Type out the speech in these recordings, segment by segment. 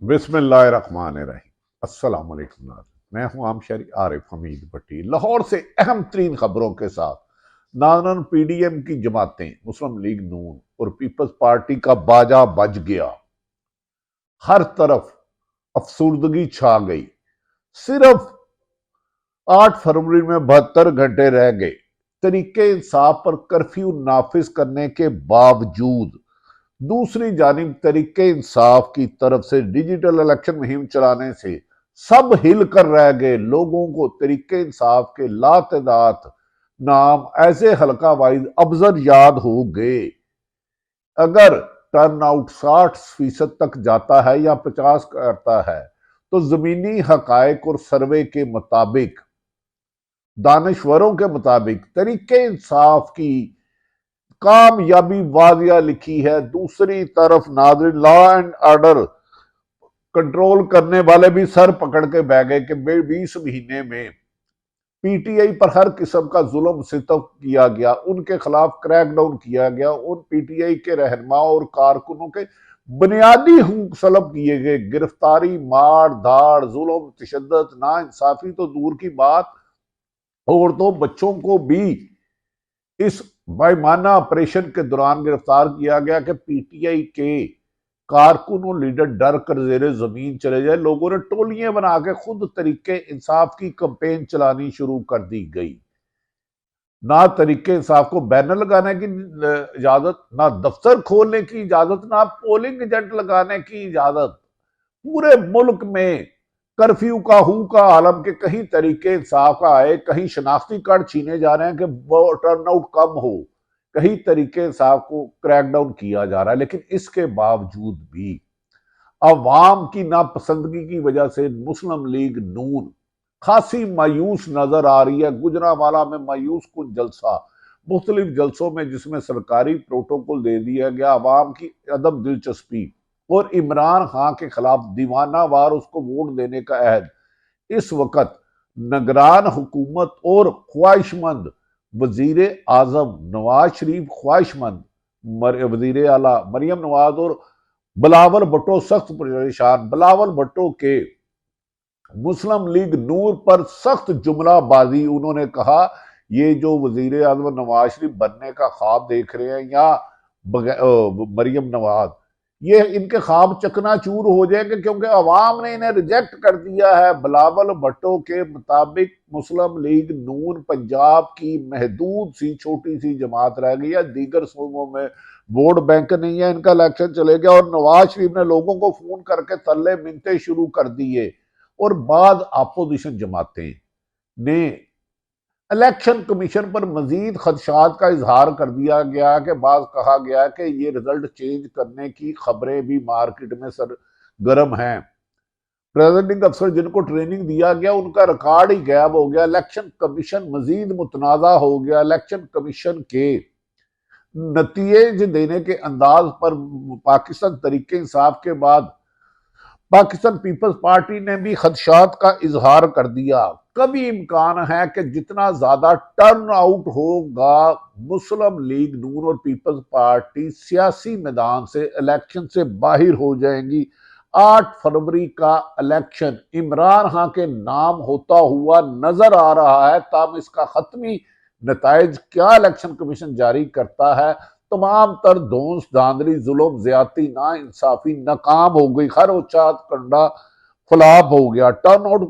बिस्मिल्लाहिर्रहमानिर्रहीम। अस्सलाम वालेकुम नाज़रीन। मैं हूं आमशरी आरिफ हमीद भट्टी, लाहौर से अहम तरीन खबरों के साथ। नाजरन, पीडीएम की जमातें, मुस्लिम लीग नून और पीपल्स पार्टी का बाजा बज गया। हर तरफ अफसुर्दगी छा गई। सिर्फ 8 फरवरी में 72 घंटे रह गए। तरीके इंसाफ पर कर्फ्यू नाफिज करने के बावजूद दूसरी जानिब तरीके इंसाफ की तरफ से डिजिटल इलेक्शन मुहिम चलाने से सब हिल कर रह गए। लोगों को तरीके इंसाफ के लातदात नाम ऐसे हल्का वाइज अब्जर याद हो गए। अगर टर्न आउट 60% तक जाता है या 50 करता है तो जमीनी हकायक और सर्वे के मुताबिक, दानश्वरों के मुताबिक, तरीके इंसाफ की कामयाबी वाजिया लिखी है। दूसरी तरफ नाज़रीन, लॉ एंड ऑर्डर कंट्रोल करने वाले भी सर पकड़ के बह गए कि 20 महीने में पीटीआई पर हर किस्म का जुल्म सितम किया गया, उनके खिलाफ क्रैकडाउन किया गया, उन पीटीआई के रहनुमा और कारकुनों के बुनियादी हुकूक सलब किए गए। गिरफ्तारी, मार धाड़, जुल्म, तशद्दुद, ना इंसाफी तो दूर की बात, औरतों बच्चों को भी इस बेईमाना ऑपरेशन के दौरान गिरफ्तार किया गया कि पीटीआई के कारकुन और लीडर डर कर जेरे जमीन चले जाए। लोगों ने टोलियां बना के खुद तरीके इंसाफ की कंपेन चलानी शुरू कर दी गई। ना तरीके इंसाफ को बैनर लगाने की इजाजत, ना दफ्तर खोलने की इजाजत, ना पोलिंग एजेंट लगाने की इजाजत। पूरे मुल्क में कर्फ्यू का हु का आलम के कहीं तरीके इंसाफ का आए, कहीं शनाख्ती कार्ड छीने जा रहे हैं कि टर्नआउट कम हो, कहीं तरीके इंसाफ को क्रैकडाउन किया जा रहा है। लेकिन इसके बावजूद भी अवाम की नापसंदगी की वजह से मुस्लिम लीग नून खासी मायूस नजर आ रही है। गुजरांवाला में मायूस कुन जलसा, मुख्तलिफ जलसों में जिसमें सरकारी प्रोटोकॉल दे दिया गया, अवाम की अदम दिलचस्पी और इमरान खान के खिलाफ दीवाना वार उसको वोट देने का अहद। इस वक्त निगरान हुकूमत और ख्वाहिशमंद वजीर आजम नवाज शरीफ, ख्वाहिशमंद वजीर आला मरियम नवाज और बिलावल भुट्टो सख्त परेशान। बिलावल भुट्टो के मुस्लिम लीग नूर पर सख्त जुमलाबाजी, उन्होंने कहा ये जो वजीर आजम नवाज शरीफ बनने का ख्वाब देख रहे हैं या मरियम नवाज, ये इनके ख्वाब चकनाचूर हो जाएंगे क्योंकि अवाम ने इन्हें रिजेक्ट कर दिया है। बिलावल भुट्टो के मुताबिक मुस्लिम लीग नून पंजाब की महदूद सी छोटी सी जमात रह गई है, दीगर सूबों में वोट बैंक नहीं है, इनका इलेक्शन चले गया। और नवाज शरीफ ने लोगों को फोन करके तल्ले मिनते शुरू कर दिए। और बाद अपोजिशन जमातें ने इलेक्शन कमीशन पर मजीद खदशात का इजहार कर दिया गया कि बाद कहा गया कि ये रिजल्ट चेंज करने की खबरें भी मार्केट में सरगर्म हैं। प्रेसिडेंटिंग अफसर जिनको ट्रेनिंग दिया गया उनका रिकॉर्ड ही गायब हो गया। इलेक्शन कमीशन मजीद मुतनाज़ा हो गया। इलेक्शन कमीशन के नतीजे देने के अंदाज पर पाकिस्तान तरीके इंसाफ के बाद पाकिस्तान पीपल्स पार्टी ने भी खदशात का इजहार कर दिया। कभी इम्कान है कि जितना ज्यादा टर्न आउट होगा, मुस्लिम लीग नून और पीपल्स पार्टी सियासी मैदान से इलेक्शन से बाहर हो जाएंगी। 8 फरवरी का इलेक्शन इमरान खान के नाम होता हुआ नजर आ रहा है। तब इसका खत्मी नताइज क्या इलेक्शन कमीशन जारी करता है, तमाम तर धौंस धांधली जुल्म ज्यादती ना इंसाफी नाकाम हो गई। हर उचात कंडा फलाप हो गया। टर्नआउट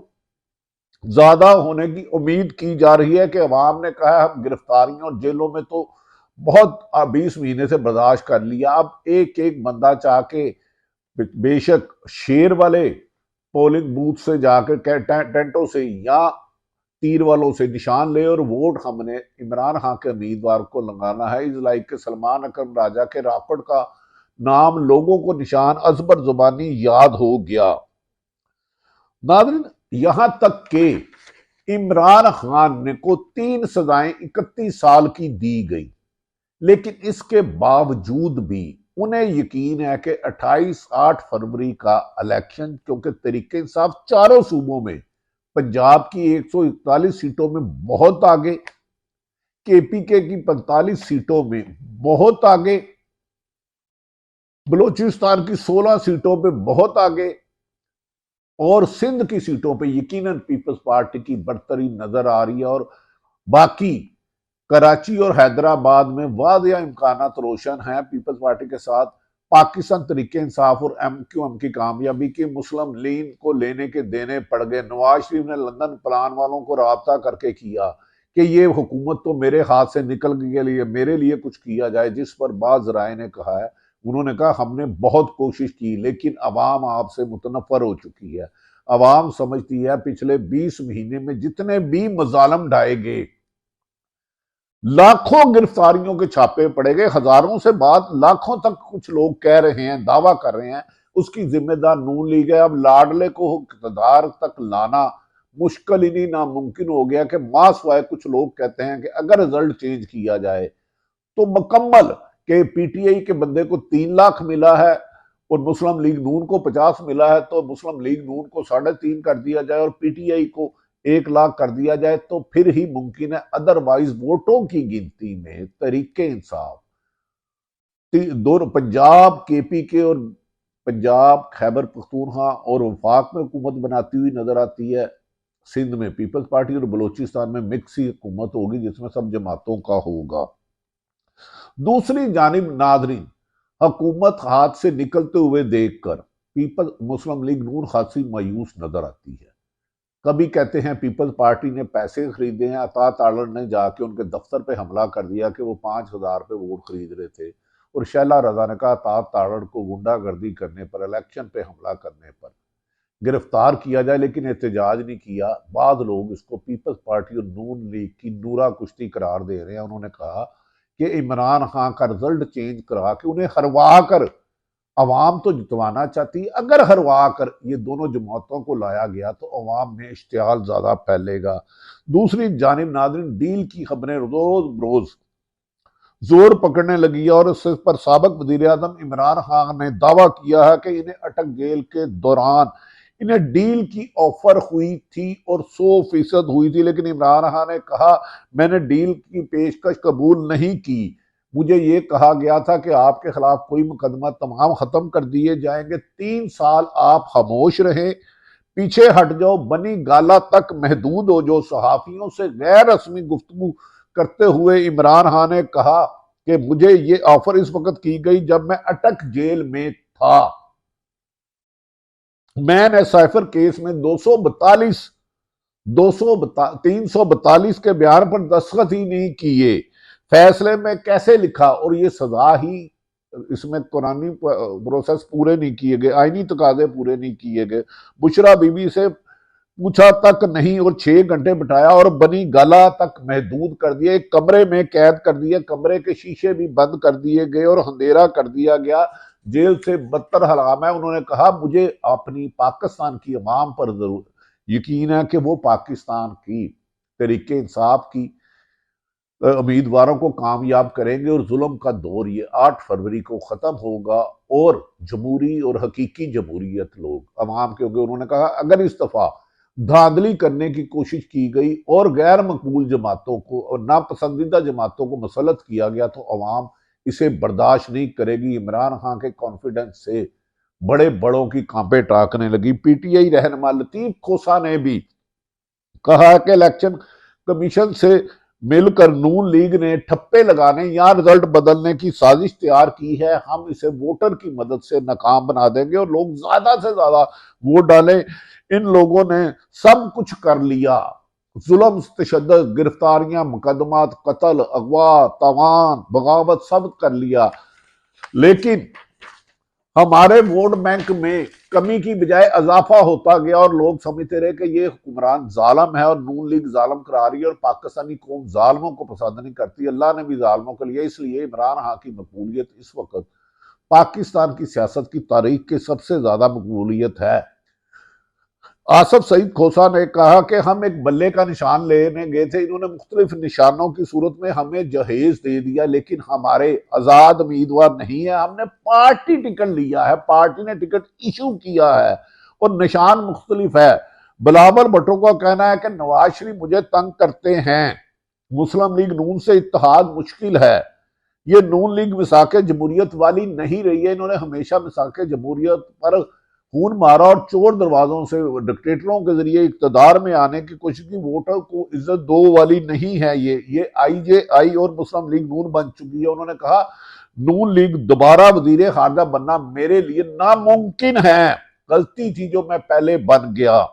ज्यादा होने की उम्मीद की जा रही है कि अवाम ने कहा हम गिरफ्तारियों और जेलों में तो बहुत 20 महीने से बर्दाश्त कर लिया, अब एक एक बंदा चाह के बेशक शेर वाले पोलिंग बूथ से जाकर टेंटों से या तीर वालों से निशान ले और वोट हमने इमरान खान के उम्मीदवार को लगाना है। इस लाइक के सलमान अकरम राजा के रॉकेट का नाम लोगों को निशान अजबर जुबानी याद हो गया। नाज़रीन, यहां तक के इमरान खान ने को 3 सजाएं 31 साल की दी गई, लेकिन इसके बावजूद भी उन्हें यकीन है कि 8 फरवरी का इलेक्शन, क्योंकि तरीके इंसाफ चारों सूबों में, पंजाब की 141 सीटों में बहुत आगे, केपीके की 45 सीटों में बहुत आगे, बलूचिस्तान की 16 सीटों पे बहुत आगे, और सिंध की सीटों पे यकीनन पीपल्स पार्टी की बढ़तरी नजर आ रही है। और बाकी कराची और हैदराबाद में वादिया इम्कानात रोशन हैं पीपल्स पार्टी के साथ। पाकिस्तान तरीके इंसाफ और MQM की कामयाबी की मुस्लिम लीग को लेने के देने पड़ गए। नवाज शरीफ ने लंदन प्लान वालों को राब्ता करके किया कि ये हुकूमत तो मेरे हाथ से निकल गई, मेरे लिए कुछ किया जाए, जिस पर बाज राय ने कहा है, उन्होंने कहा हमने बहुत कोशिश की लेकिन अवाम आपसे मुतनफर हो चुकी है। अवाम समझती है पिछले 20 महीने में जितने भी मजालम ढाए गए, लाखों गिरफ्तारियों के छापे पड़े गए, हजारों से बात लाखों तक कुछ लोग कह रहे हैं, दावा कर रहे हैं, उसकी जिम्मेदार नून लीग है। अब लाडले को इक़्तिदार तक लाना मुश्किल ही नहीं नामुमकिन हो गया कि मास वाय कुछ लोग कहते हैं कि अगर रिजल्ट चेंज किया जाए तो मुकम्मल के PTI के बंदे को 3 लाख मिला है और मुस्लिम लीग नून को 50 मिला है, तो मुस्लिम लीग नून को 3.5 कर दिया जाए और PTI को 1 लाख कर दिया जाए तो फिर ही मुमकिन है। अदरवाइज वोटों की गिनती में तरीके इंसाफ दोनों पंजाब KPK और पंजाब खैबर पख्तूनख्वा और वफाक में हुकूमत बनाती हुई नजर आती है। सिंध में पीपल्स पार्टी और बलोचिस्तान में मिक्स ही हुकूमत होगी जिसमें सब जमातों का होगा। दूसरी जानिब नादरीन, हुकूमत हाथ से निकलते हुए देखकर पीपल मुस्लिम लीग नून खासी मायूस नजर आती है। कभी कहते हैं पीपल्स पार्टी ने पैसे खरीदे हैं, अता ताड़ड़ ने जाके उनके दफ्तर पे हमला कर दिया कि वो 5,000 पे वोट खरीद रहे थे, और शैला रजा ने कहा अता ताड़ड़ को गुंडागर्दी करने पर, इलेक्शन पे हमला करने पर गिरफ्तार किया जाए, लेकिन एहतजाज नहीं किया। बाद लोग इसको पीपल्स पार्टी और नून लीग की नूरा कुश्ती करार दे रहे हैं। उन्होंने कहा कि इमरान खान का रिजल्ट चेंज करा के उन्हें हरवा कर अवाम तो जितवाना चाहती है, अगर हरवा कर ये दोनों जमातों को लाया गया तो अवाम में इश्तियाल ज्यादा फैलेगा। दूसरी जानिब नाज़रीन, डील की खबरें रोज बरोज जोर पकड़ने लगी है और इस पर साबिक वजीर आजम इमरान खान ने दावा किया है कि इन्हें अटक जेल के दौरान इन्हें डील की ऑफर हुई थी और 100% हुई थी, लेकिन इमरान खान ने कहा मैंने डील की पेशकश कबूल नहीं की, मुझे ये कहा गया था कि आपके खिलाफ कोई मुकदमा तमाम खत्म कर दिए जाएंगे, 3 साल आप खामोश रहे, पीछे हट जाओ, बनी गाला तक महदूद हो। जो सहाफियों से गैर रस्मी गुफ्तगू करते हुए इमरान खान ने कहा कि मुझे ये ऑफर इस वक्त की गई जब मैं अटक जेल में था। मैंने साइफर केस में 342 के बयान पर दस्तखत ही नहीं किए, फैसले में कैसे लिखा, और ये सजा ही, इसमें कुरानी प्रोसेस पूरे नहीं किए गए, आईनी तकाजे पूरे नहीं किए गए। बुशरा बीबी से पूछा तक नहीं और 6 घंटे बिठाया और बनी गाला तक महदूद कर दिया, एक कमरे में कैद कर दिया, कमरे के शीशे भी बंद कर दिए गए और अंधेरा कर दिया गया। जेल से बदतर हलाम है। उन्होंने कहा मुझे अपनी पाकिस्तान की अवाम पर जरूर यकीन है कि वो पाकिस्तान की तरीके इंसाफ की उम्मीदवारों को कामयाब करेंगे और जुल्म का दौर ये 8 फरवरी को खत्म होगा और जमहूरी और हकीकी जमहूरियत लोग अवाम के होंगे। उन्होंने कहा अगर इस दफा धांधली करने की कोशिश की गई और गैर मकबूल जमातों को और नापसंदीदा जमातों को मसलत किया गया तो अवाम इसे बर्दाश्त नहीं करेगी। इमरान खान के कॉन्फिडेंस से बड़े बड़ों की कांपे टाकने लगी। PTI रहनुमा लतीफ खोसा ने भी कहा कि इलेक्शन कमीशन से मिलकर नून लीग ने ठप्पे लगाने या रिजल्ट बदलने की साजिश तैयार की है, हम इसे वोटर की मदद से नाकाम बना देंगे और लोग ज्यादा से ज्यादा वोट डालें। इन लोगों ने सब कुछ कर लिया, जुल्म, तशद्दुद, गिरफ्तारियां, मुकदमात, कत्ल, अगवा, तवान, बगावत सब कर लिया, लेकिन हमारे वोट बैंक में कमी की बजाय इजाफा होता गया और लोग समझते रहे कि ये हुक्मरान जालिम है और नून लीग जालिम करा रही है और पाकिस्तानी कौम जालिमों को पसंद नहीं करती। अल्लाह ने भी जालिमों को लिया, इसलिए इमरान खान की मकबूलियत इस वक्त पाकिस्तान की सियासत की तारीख की सबसे ज्यादा मकबूलियत है। आसफ सईद खोसा ने कहा कि हम एक बल्ले का निशान लेने गए थे, इन्होंने मुख्तलिफ निशानों की सूरत में हमें जहेज दे दिया, लेकिन हमारे आजाद उम्मीदवार नहीं है, हमने पार्टी टिकट लिया है, पार्टी ने टिकट इशू किया है और निशान मुख्तलिफ है। बिलावल भुट्टो का कहना है कि नवाज शरीफ मुझे तंग करते हैं, मुस्लिम लीग नून से इत्तेहाद मुश्किल है, ये नून लीग मिसाके जमहूरियत वाली नहीं रही है, इन्होंने हमेशा मिसाके जमहूरियत पर खून मारा और चोर दरवाजों से डिक्टेटरों के जरिए इक्तदार में आने की कोशिश की। वोटर को इज्जत दो वाली नहीं है ये IJI और मुस्लिम लीग नून बन चुकी है। उन्होंने कहा नून लीग दोबारा वजीर खारजा बनना मेरे लिए नामुमकिन है, गलती थी जो मैं पहले बन गया।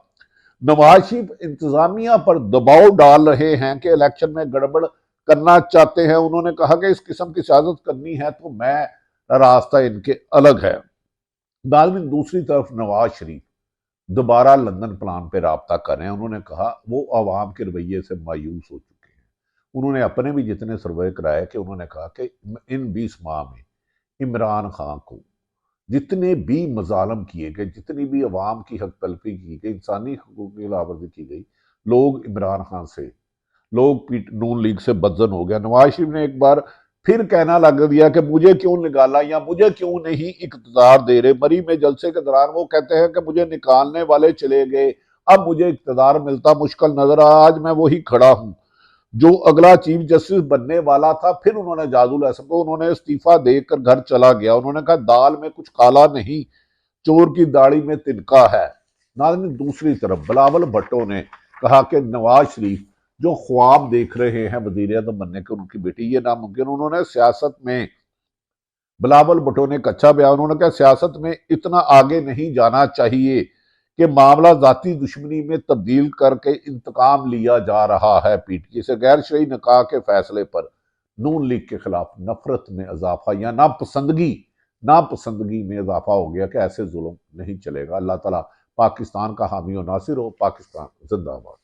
नवाज शरीफ इंतजामिया पर दबाव डाल रहे हैं कि इलेक्शन में गड़बड़ करना चाहते हैं। उन्होंने कहा कि इस किस्म की सियासत करनी है तो मैं रास्ता इनके अलग है। नाज़रीन, दूसरी तरफ नवाज शरीफ दोबारा लंदन प्लान पे राब्ता कर रहे हैं। उन्होंने कहा वो अवाम के रवैये से मायूस हो चुके हैं। उन्होंने अपने भी जितने सर्वे कराए कि उन्होंने कहा कि इन 20 माह में इमरान खान को जितने भी मजालम किए गए, जितनी भी अवाम की हक तलफी की गई, इंसानी हकूक की खिलाफवर्जी की गई, लोग इमरान खान से, लोग नून लीग से बदजन हो गया। नवाज शरीफ ने एक बार फिर कहना लग दिया कि मुझे क्यों निकाला या मुझे क्यों नहीं इक्तदार दे रहे। मरी में जलसे के दौरान वो कहते हैं कि मुझे निकालने वाले चले गए, अब मुझे इक्तदार मिलता मुश्किल नजर आ, आज मैं वही खड़ा हूं जो अगला चीफ जस्टिस बनने वाला था। फिर उन्होंने जादुल असम को उन्होंने इस्तीफा देकर घर चला गया। उन्होंने कहा दाल में कुछ काला नहीं, चोर की दाढ़ी में तिनका है। नाज़रीन, दूसरी तरफ बिलावल भुट्टो ने कहा कि नवाज शरीफ जो ख्वाब देख रहे हैं वजीर आज़म बनने के उनकी बेटी, ये नामुमकिन। उन्होंने सियासत में, बिलावल भुट्टो ने एक अच्छा बयान, उन्होंने कहा सियासत में इतना आगे नहीं जाना चाहिए कि मामला जाती दुश्मनी में तब्दील करके इंतकाम लिया जा रहा है। पीटीआई से गैर शरई निकाह के फैसले पर नून लीग के खिलाफ नफरत में इजाफा या नापसंदगी में इजाफा हो गया कि ऐसे जुल्म नहीं चलेगा। अल्लाह ताला पाकिस्तान का हामी और नासिर हो। पाकिस्तान जिंदाबाद।